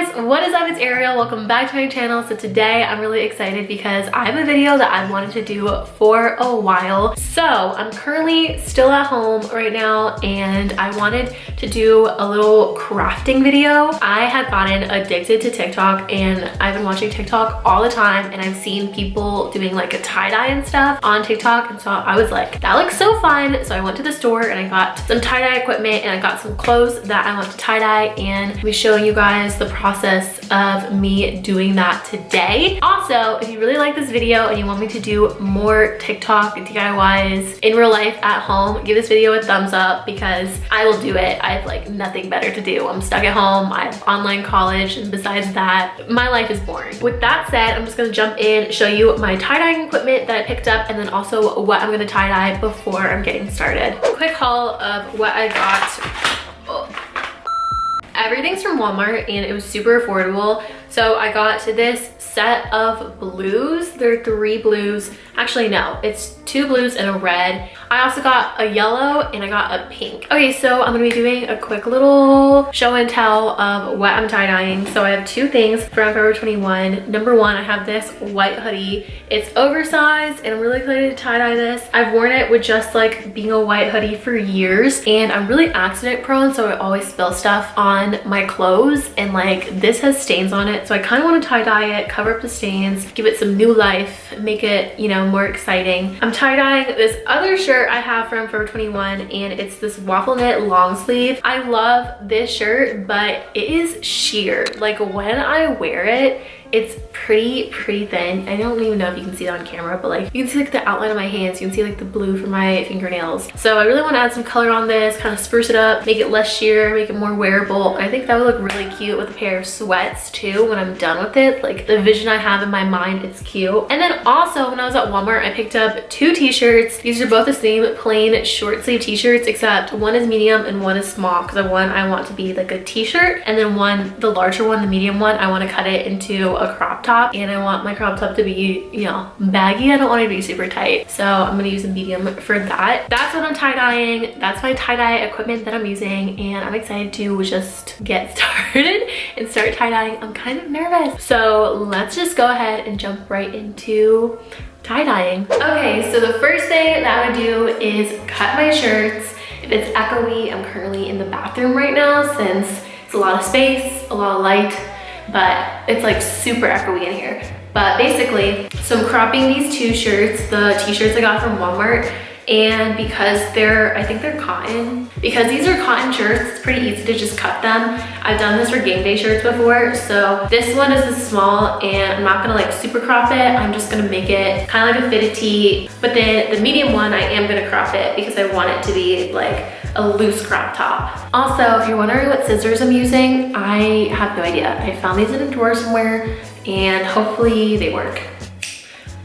guys, what is up? It's Ariel. Welcome back to my channel. So today I'm really excited because I have a video that I wanted to do for a while. So I'm currently still at home right now and I wanted to do a little crafting video. I have gotten addicted to TikTok and I've been watching TikTok all the time, and I've seen people doing like a tie-dye and stuff on TikTok, and so I was like, that looks so fun. So I went to the store and I got some tie-dye equipment and I got some clothes that I want to tie-dye, and I'll be showing you guys the process of me doing that today. Also, if you really like this video and you want me to do more TikTok and DIYs in real life at home, give this video a thumbs up because I will do it. I have like nothing better to do. I'm stuck at home, I have online college, and besides that, my life is boring. With that said, I'm just gonna jump in, show you my tie-dyeing equipment that I picked up, and then also what I'm gonna tie-dye before I'm getting started. Quick haul of what I got. Everything's from Walmart and it was super affordable. So I got this set of blues. There are 3 blues. Actually, no, it's 2 blues and a red. I also got a yellow and I got a pink. Okay, so I'm gonna be doing a quick little show and tell of what I'm tie-dyeing. So I have 2 things from Forever 21. Number 1, I have this white hoodie. It's oversized and I'm really excited to tie-dye this. I've worn it with just like being a white hoodie for years, and I'm really accident prone, so I always spill stuff on my clothes, and like this has stains on it. So I kind of want to tie-dye it, cover up the stains, give it some new life, make it, you know, more exciting. I'm tie-dyeing this other shirt I have from Forever 21, and it's this waffle knit long sleeve. I love this shirt, but it is sheer. Like when I wear it, it's pretty thin. I don't even know if you can see that on camera, but like you can see like the outline of my hands, you can see like the blue from my fingernails. So I really want to add some color on this, kind of spruce it up, make it less sheer, make it more wearable. I think that would look really cute with a pair of sweats too when I'm done with it. Like the vision I have in my mind, it's cute. And then also when I was at Walmart, I picked up 2 t-shirts. These are both the same plain short sleeve t-shirts, except one is medium and one is small, because the one I want to be like a t-shirt, and then one, the larger one, the medium one, I want to cut it into a crop top, and I want my crop top to be, you know, baggy. I don't want it to be super tight, so I'm gonna use a medium for that. That's what I'm tie-dyeing. That's my tie-dye equipment that I'm using, and I'm excited to just get started and start tie-dyeing. I'm kind of nervous, so let's just go ahead and jump right into tie-dyeing. Okay, so the first thing that I would do is cut my shirts. If it's echoey, I'm currently in the bathroom right now since it's a lot of space, a lot of light, but it's like super echoey in here. But basically, so I'm cropping these 2 shirts, the t-shirts I got from Walmart, and because I think they're cotton, because these are cotton shirts, it's pretty easy to just cut them. I've done this for game day shirts before, so this one is the small, and I'm not gonna like super crop it. I'm just gonna make it kind of like a fitted tee, but then the medium one, I am gonna crop it because I want it to be like a loose crop top. Also, if you're wondering what scissors I'm using, I have no idea. I found these in a drawer somewhere and hopefully they work,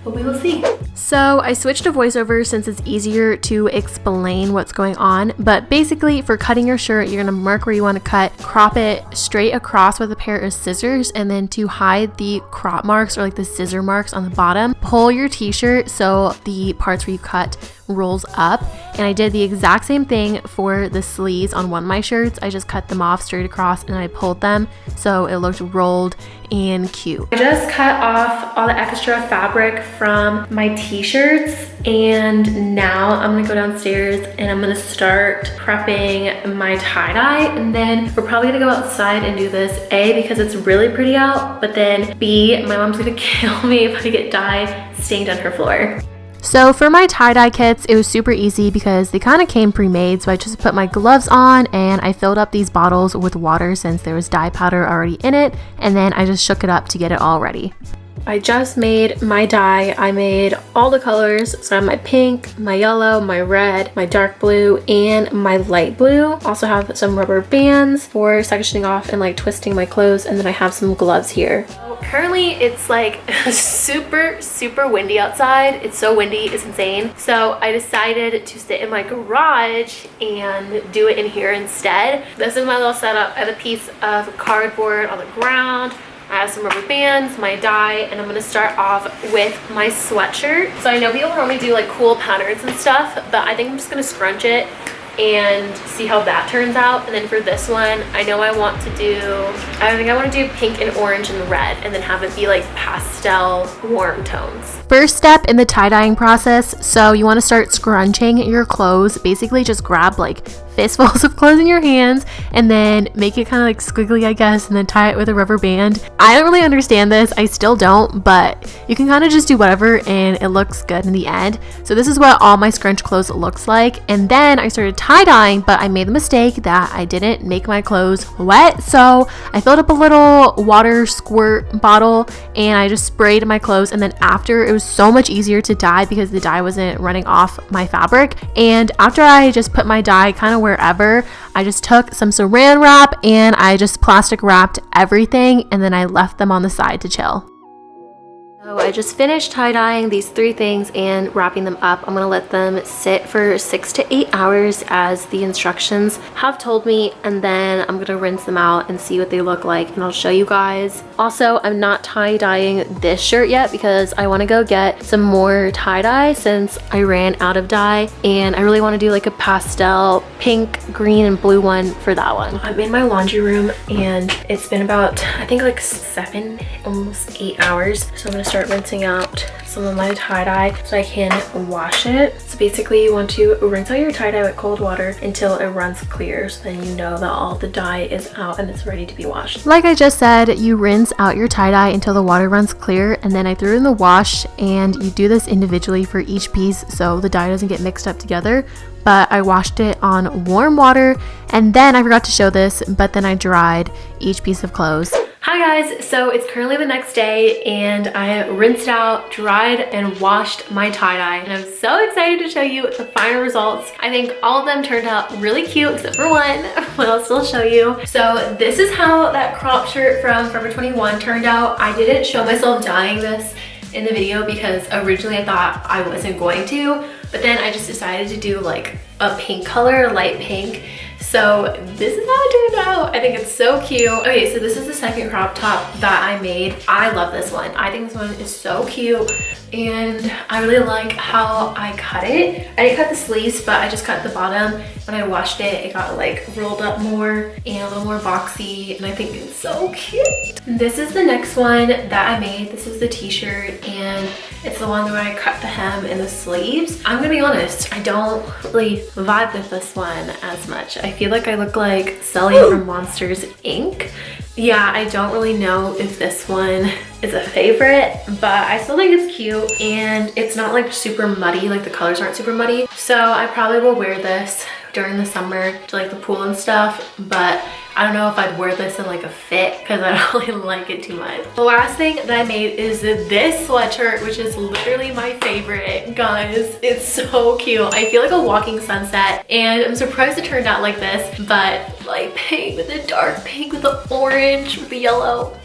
but we will see. So I switched to voiceover since it's easier to explain what's going on, but basically for cutting your shirt, you're gonna mark where you want to cut, crop it straight across with a pair of scissors, and then to hide the crop marks or like the scissor marks on the bottom, pull your t-shirt so the parts where you cut rolls up. And I did the exact same thing for the sleeves on one of my shirts. I just cut them off straight across and I pulled them so it looked rolled and cute. I just cut off all the extra fabric from my t-shirts, and now I'm gonna go downstairs and I'm gonna start prepping my tie-dye, and then we're probably gonna go outside and do this, A, because it's really pretty out, but then B, my mom's gonna kill me if I get dye stained on her floor. So for my tie-dye kits, it was super easy because they kind of came pre-made. So I just put my gloves on and I filled up these bottles with water since there was dye powder already in it, and then I just shook it up to get it all ready. I just made my dye. I made all the colors. So I have my pink, my yellow, my red, my dark blue, and my light blue. Also have some rubber bands for sectioning off and like twisting my clothes, and then I have some gloves here. Currently it's like super windy outside. It's so windy, it's insane. So I decided to sit in my garage and do it in here instead. This is my little setup. I have a piece of cardboard on the ground. I have some rubber bands, my dye, and I'm gonna start off with my sweatshirt. So I know people normally do like cool patterns and stuff, but I think I'm just gonna scrunch it and see how that turns out. And then for this one, I know I want to do, I think I want to do pink and orange and red, and then have it be like pastel warm tones. First step in the tie-dyeing process, so you want to start scrunching your clothes. Basically just grab like fistfuls of clothes in your hands and then make it kind of like squiggly, I guess, and then tie it with a rubber band. I don't really understand this, I still don't, but you can kind of just do whatever and it looks good in the end. So this is what all my scrunch clothes looks like. And then I started tie-dyeing, but I made the mistake that I didn't make my clothes wet, so I filled up a little water squirt bottle and I just sprayed my clothes, and then after, it was so much easier to dye because the dye wasn't running off my fabric. And after I just put my dye kind of wherever, I just took some saran wrap and I just plastic wrapped everything, and then I left them on the side to chill. So I just finished tie-dyeing these 3 things and wrapping them up. I'm gonna let them sit for 6 to 8 hours as the instructions have told me, and then I'm gonna rinse them out and see what they look like, and I'll show you guys. Also, I'm not tie-dyeing this shirt yet because I wanna go get some more tie-dye since I ran out of dye, and I really wanna do like a pastel pink, green, and blue one for that one. I'm in my laundry room and it's been about, I think like 7, almost 8 hours. So I'm gonna start rinsing out some of my tie-dye so I can wash it. So basically you want to rinse out your tie-dye with cold water until it runs clear, so then you know that all the dye is out and it's ready to be washed. Like I just said, you rinse out your tie-dye until the water runs clear, and then I threw it in the wash, and you do this individually for each piece so the dye doesn't get mixed up together. But I washed it on warm water, and then I forgot to show this, but then I dried each piece of clothes. Hi guys, so it's currently the next day and I rinsed out, dried, and washed my tie-dye, and I'm so excited to show you the final results. I think all of them turned out really cute except for one, but I'll still show you. So this is how that crop shirt from Forever 21 turned out. I didn't show myself dyeing this in the video because originally I thought I wasn't going to, but then I just decided to do like a pink color, light pink. So this is how it turned out. I think it's so cute. Okay, so this is the second crop top that I made. I love this one. I think this one is so cute, and I really like how I cut it. I didn't cut the sleeves, but I just cut the bottom. When I washed it, it got like rolled up more and a little more boxy, and I think it's so cute. This is the next one that I made. This is the t-shirt, and it's the one where I cut the hem and the sleeves. I'm gonna be honest, I don't really vibe with this one as much. I feel like I look like Sully from Monsters, Inc. Yeah, I don't really know if this one is a favorite, but I still think it's cute, and it's not like super muddy, like the colors aren't super muddy. So I probably will wear this during the summer to like the pool and stuff, but I don't know if I'd wear this in like a fit because I don't really like it too much. The last thing that I made is this sweatshirt, which is literally my favorite, guys. It's so cute. I feel like a walking sunset, and I'm surprised it turned out like this, but like pink with the dark pink with the orange with the yellow.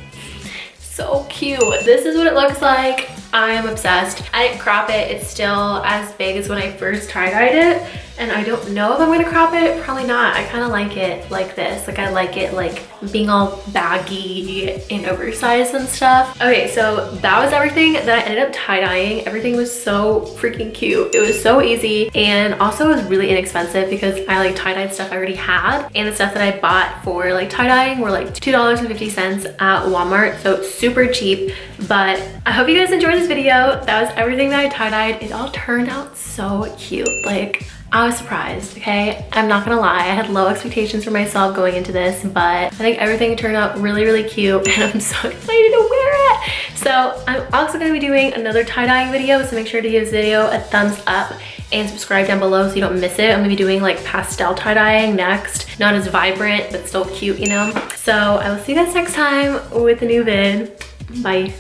So cute. This is what it looks like. I am obsessed. I didn't crop it. It's still as big as when I first tie-dyed it, and I don't know if I'm gonna crop it. Probably not. I kind of like it like this. Like I like it like being all baggy and oversized and stuff. Okay, so that was everything that I ended up tie-dyeing. Everything was so freaking cute. It was so easy, and also it was really inexpensive because I like tie-dyed stuff I already had, and the stuff that I bought for like tie-dyeing were like $2.50 at Walmart, so it's super cheap. But I hope you guys enjoyed this video. That was everything that I tie-dyed. It all turned out so cute. Like, I was surprised, okay? I'm not gonna lie, I had low expectations for myself going into this, but I think everything turned out really, really cute, and I'm so excited to wear it. So I'm also gonna be doing another tie-dyeing video, so make sure to give this video a thumbs up and subscribe down below so you don't miss it. I'm gonna be doing like pastel tie-dyeing next. Not as vibrant, but still cute, you know? So I will see you guys next time with a new vid. Bye.